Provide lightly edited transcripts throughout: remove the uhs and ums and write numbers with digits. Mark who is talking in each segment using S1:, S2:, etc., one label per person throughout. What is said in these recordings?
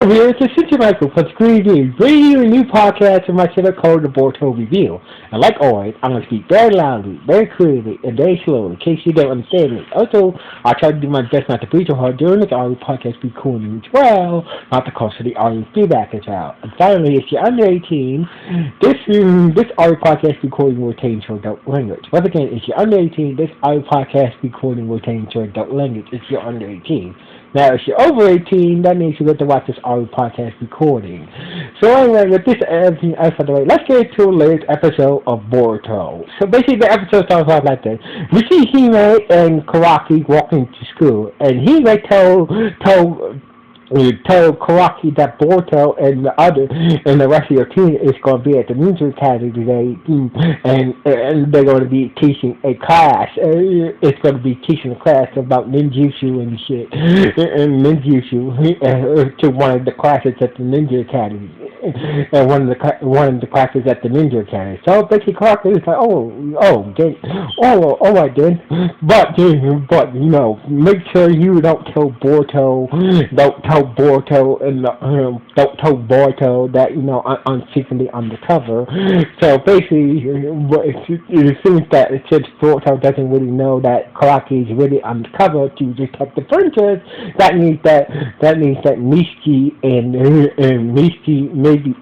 S1: Here it's City Michael for Screen Review, bringing you a new podcast of my channel called the Boruto Review. And like always, I'm going to speak very loudly, very clearly, and very slowly in case you don't understand me. Also, I try to do my best not to breathe too hard during this audio podcast recording as well, not to cause any audio feedback as well. And finally, if you're under 18, this audio podcast recording will contain short adult language. Once again, if you're under 18, this audio podcast recording will contain short adult language if you're under 18. Now, if you're over 18, that means you get to watch this audio podcast recording. So anyway, with this everything else out of the way, let's get to the latest episode of Boruto. So basically, the episode starts off like this. We see Hime and Karaki walking to school, and Hime told Kawaki that Boruto and the rest of your team is going to be at the Ninja Academy today, and they're going to be teaching a class. It's going to be teaching a class about ninjutsu and shit, and ninjutsu to one of the classes at the Ninja Academy, and one of the classes at the Ninja Academy. So basically, Kawaki is like, all right then, but make sure you don't tell Boruto, don't tell Boruto that I'm secretly undercover. So basically, it seems that since Boruto doesn't really know that Karaki is really undercover to detect the princess, that means that Mishki and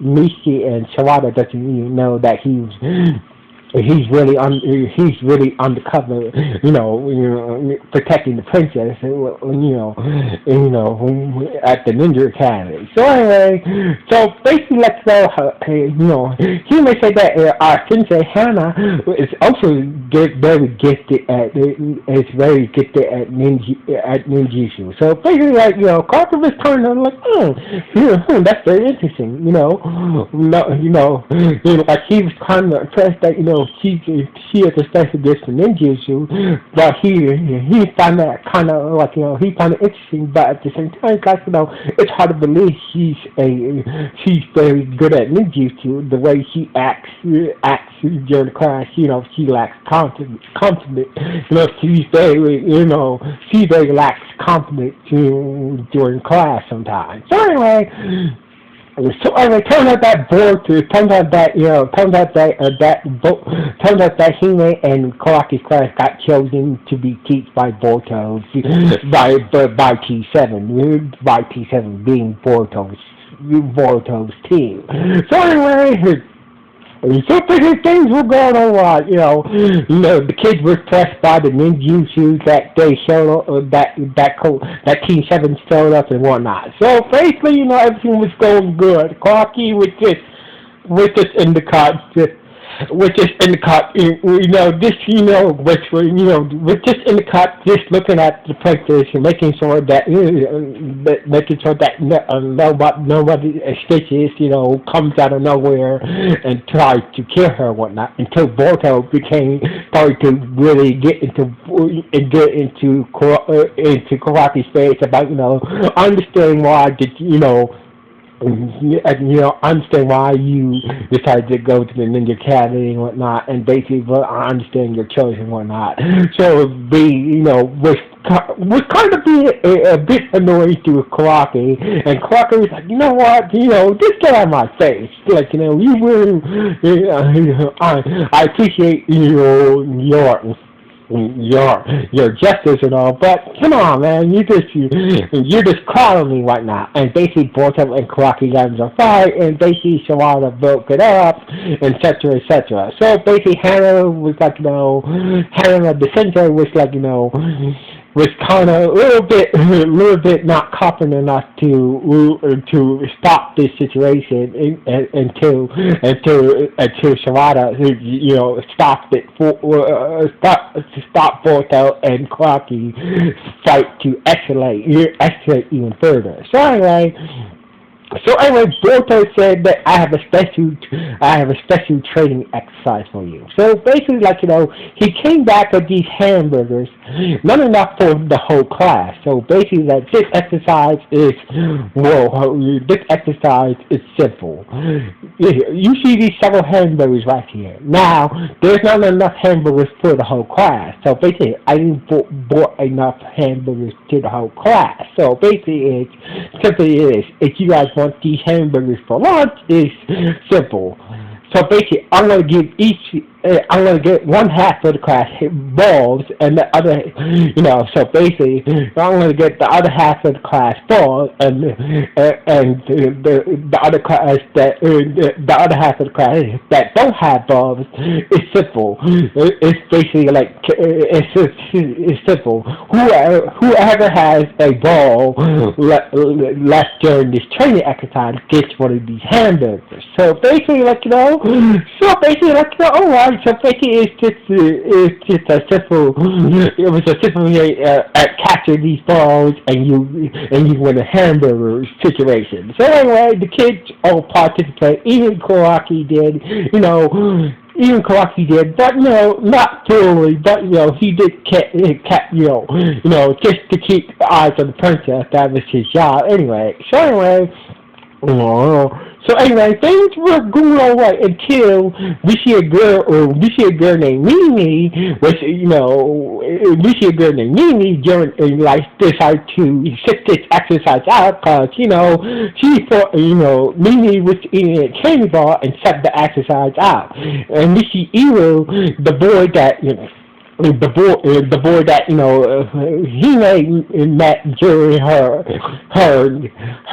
S1: Mishki and Sawada doesn't even know that he's really undercover, protecting the princess, at the Ninja Academy. So anyway, so basically, let's go. He may say that our sensei Hana is also very gifted at ninjutsu. So basically, Carter was turning on like, that's very interesting. Like he was kind of impressed that she is a specialist in ninjutsu, but he found that kind of like he found it interesting, but at the same time, like it's hard to believe she's very good at ninjutsu. The way she acts during class, she lacks confidence. She very lacks confidence during class sometimes. So anyway. So anyway, turns out that Hime and Karaki's class got chosen to be taught by Boruto by T7 being Boruto's team. So anyway. So things were going on right, the kids were pressed by the ninjutsu that they showed up, that Team 7 showed up and whatnot. So basically, everything was going good. Clarky was just in the cut, was just in the cut, was just in the cut, just looking at the princess and making sure that nobody stitches, comes out of nowhere and tries to kill her and whatnot, until Boruto started to really get into Karaki's face about, understanding why understand why you decided to go to the Ninja Academy and whatnot, and basically, I understand your choice and whatnot. So was kind of being a bit annoying to Karaki, and Karaki was like, you know what, just get out of my face. Like, you really, I appreciate your justice and all, but come on, man, you're just clowning me right now. And basically, Boruto and Karaki got into a fight, and basically Sawada broke it up, etc., etc. So basically, Hana was like, Hana the sensei was like, was kind of a little bit not confident enough to stop this situation until Sawada stopped it stop Boruto and Karaki fight to escalate even further. So anyway. So anyway, Boruto said that I have a special training exercise for you. So basically, like he came back with these hamburgers, not enough for the whole class. So basically, that this exercise is simple. You see these several hamburgers right here. Now, there's not enough hamburgers for the whole class. So basically, I didn't bought enough hamburgers to the whole class. So basically, it's simply is if you guys want these hamburgers for lunch, it's simple. So basically, I'm gonna give one half of the class balls, and the other, so basically, I'm gonna get the other half of the class balls, and the other class the other half of the class that don't have balls is simple. It's basically like it's simple. Whoever has a ball left during this training exercise gets one of these hamburgers. So basically, all right. So basically, it's just a simple. It was a simple way capture these balls and you win a hamburger situation. So anyway, the kids all participate. Even Kawaki did. Even Kawaki did, but no, not fully. But he did just to keep eyes on the princess. That was his job. Oh, so anyway, things were going all right until we see a girl named Mimi, we see a girl named Mimi during decide to sit this exercise out because she thought Mimi was eating a candy bar and set the exercise out, and we see Iro, the boy that the boy that he met during her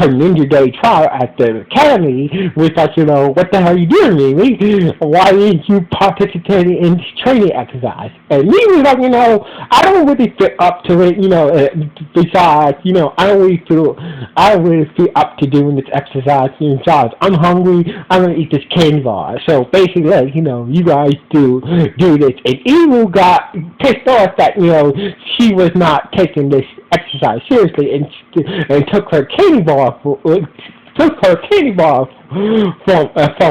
S1: ninja day trial at the academy was like, what the hell are you doing, Mimi? Why didn't you participate in this training exercise? And Mimi was like, I don't really feel up to it, besides, I don't really feel up to doing this exercise. Besides, I'm hungry, I'm gonna eat this candy bar. So basically, you guys do this. And Emu got pissed off that she was not taking this exercise seriously and took her candy bar from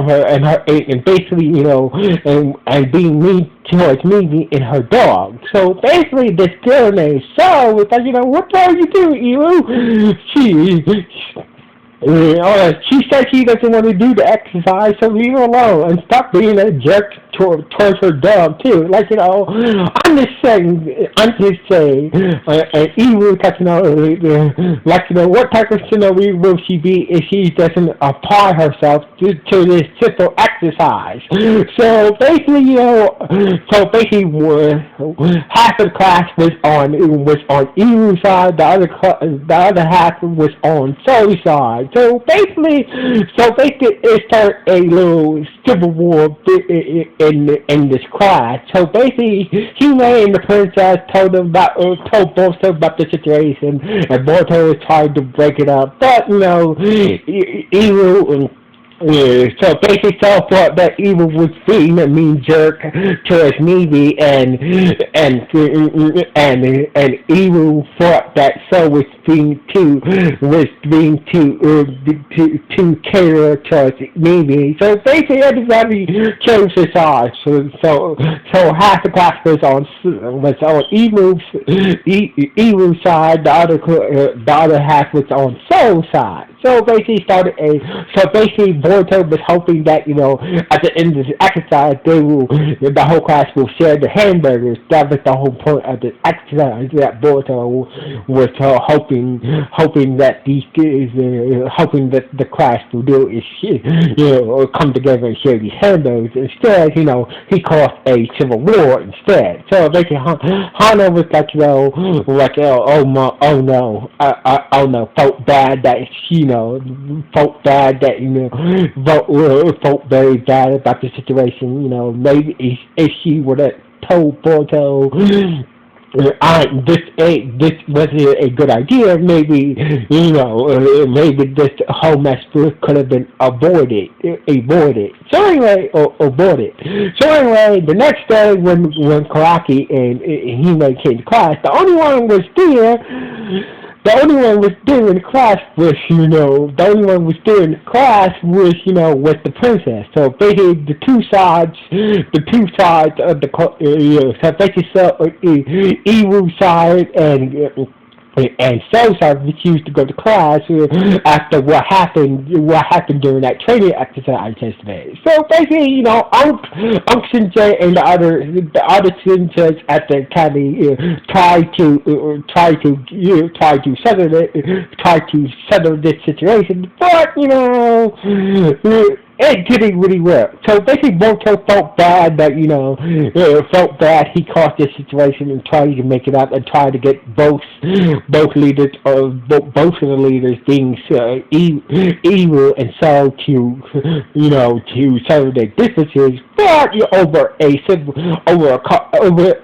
S1: her and basically and being mean towards me and her dog. So basically, this girl named Saul was like, what the hell you doing, Emu? She said she doesn't want to do the exercise, so leave her alone and stop being a jerk towards her dog too. I'm just saying, and Eve, what type of scenario will she be if she doesn't apply herself to this simple exercise? So basically, half of the class was on Eve's side, the other half was on Zoe's side. So basically, it started a little civil war in this class. So basically, Hime and the princess told both of them about the situation, and Boruto was trying to break it up. But Iru. So basically, Saul thought that Evil was being a mean jerk towards Mimi, and Evil thought that Saul was being too care towards Mimi. So basically, everybody chose his side. So half the class was on Evil's side, the other half was on Saul's side. So basically, Boruto was hoping that at the end of the exercise, the whole class will share the hamburgers. That was the whole point of the exercise that Boruto was hoping that the class will do is come together and share these hamburgers. Instead, he caused a civil war instead. So basically, Hana was oh no, felt bad that felt very bad about the situation. Maybe if she would have told Boruto, this wasn't a good idea. Maybe maybe this whole mess could have been avoided. So anyway, aborted. So anyway, the next day when Karaki and Hime came to class, the only one was there the only one was there in the class was, the only one was there in the class was, was the princess. So basically, the two sides of the, so basically, evil side and so I refused to go to class after what happened during that training exercise yesterday. So basically, Unc Sensei and the other Senseis at the academy try to settle this situation, but it didn't really work. So basically, Boruto felt bad that felt bad he caused this situation and tried to make it up and tried to get both leaders of both of the leaders being evil and so to settle their differences, but over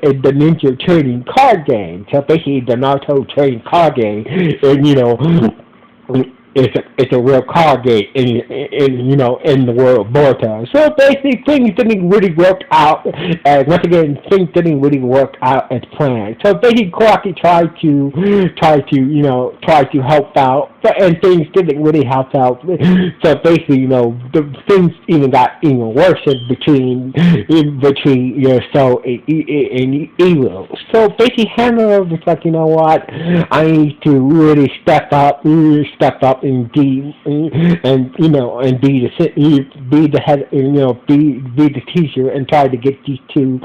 S1: the ninja trading card game. So basically, the Naruto trading card game, and it's a real card game in the world of Boruto. So basically things didn't really work out, and once again things didn't really work out as planned. So basically Clarky tried to help out, and things didn't really help out. So basically the things even got even worse between so and evil. So basically Hannah was like, what, I need to really step up and be and be the head, be the teacher and try to get these two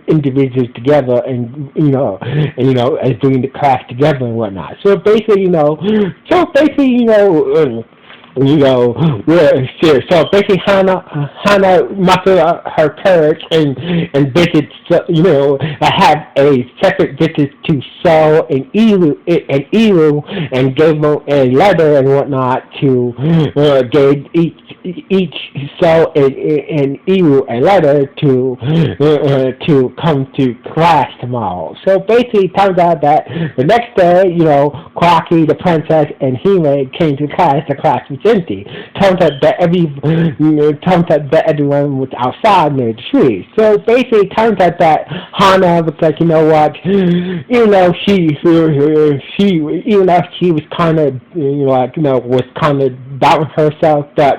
S1: individuals together and and bring the class together and whatnot. So basically so basically Hannah mustered her courage and visit, have a separate visit to Soul and Evil and gave them a letter and whatnot to gave each Soul and Evil a letter to come to class tomorrow. So basically it turns out that the next day, Crocky, the princess, and Hime came to class. The class was empty. Turns out that everyone was outside near the trees. So basically, turns out that Hana was like, what, she was kind of, was kind of doubting herself that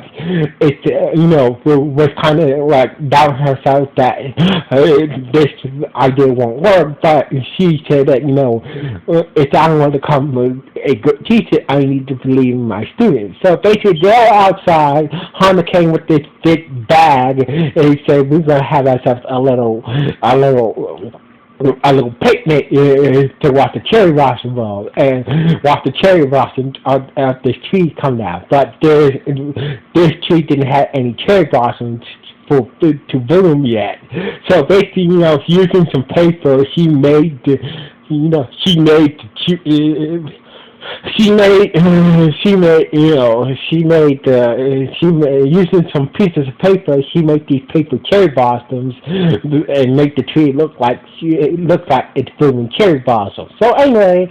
S1: was kind of like doubting herself that this idea won't work. But she said that, if I want to become a good teacher, I need to believe in my students. So basically, they're outside. Honda came with this big bag, and he said, "We're gonna have ourselves a little picnic to watch the cherry blossom roll and watch the cherry blossom of this tree come down." But this tree didn't have any cherry blossoms to bloom yet. So basically, using some paper, she made using some pieces of paper. She made these paper cherry blossoms and make the tree look like it's blooming cherry blossoms. So anyway,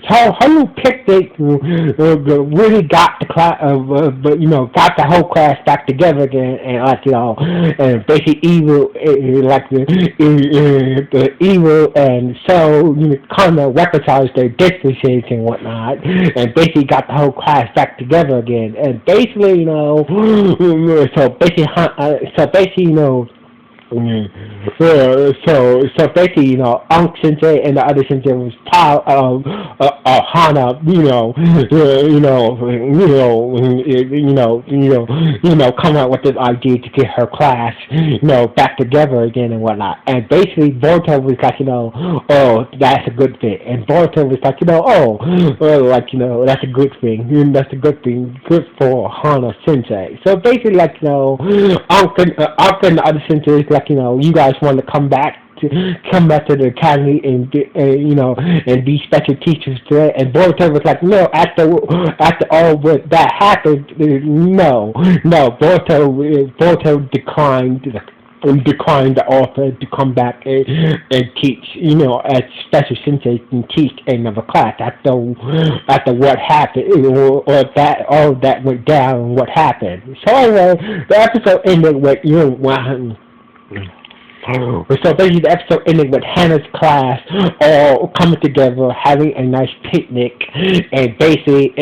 S1: her whole picnic really got the class, got the whole class back together again, and and basically evil, the evil, and so kind of reconciled their differences and whatnot, and basically got the whole class back together again. And basically, so basically, so basically, Unc Sensei and the other Sensei was proud of Hana, come out with this idea to get her class, back together again and whatnot. And basically, Boruto was like, oh, that's a good thing. And Boruto was like, that's a good thing. That's a good thing, good for Hana Sensei. So basically, Unc and the other Sensei is like, you guys want to come back to the academy and and be special teachers today. And Boruto was like, no, after all what that happened, no, Boruto declined the offer to come back and teach, as special sensei and teach another class after what happened, or that all that went down and what happened. So anyway, the episode ended with So basically, the episode ended with Hannah's class all coming together, having a nice picnic, and basically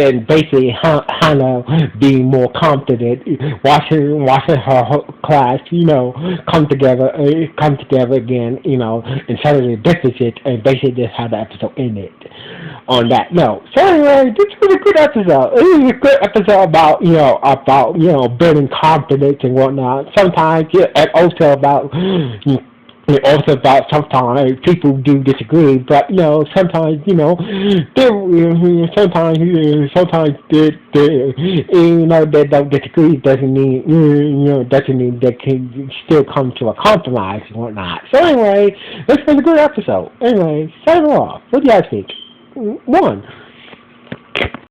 S1: Hannah being more confident, watching her class, come together again, and settle their differences, and basically that's how the episode ended. On that note, so anyway, this was a good episode. It was a good episode about building confidence and whatnot. Sometimes, yeah, and also about sometimes people do disagree, but sometimes they don't disagree doesn't mean they can still come to a compromise and whatnot. So anyway, this was a good episode. Anyway, sign off. What do you guys think? One.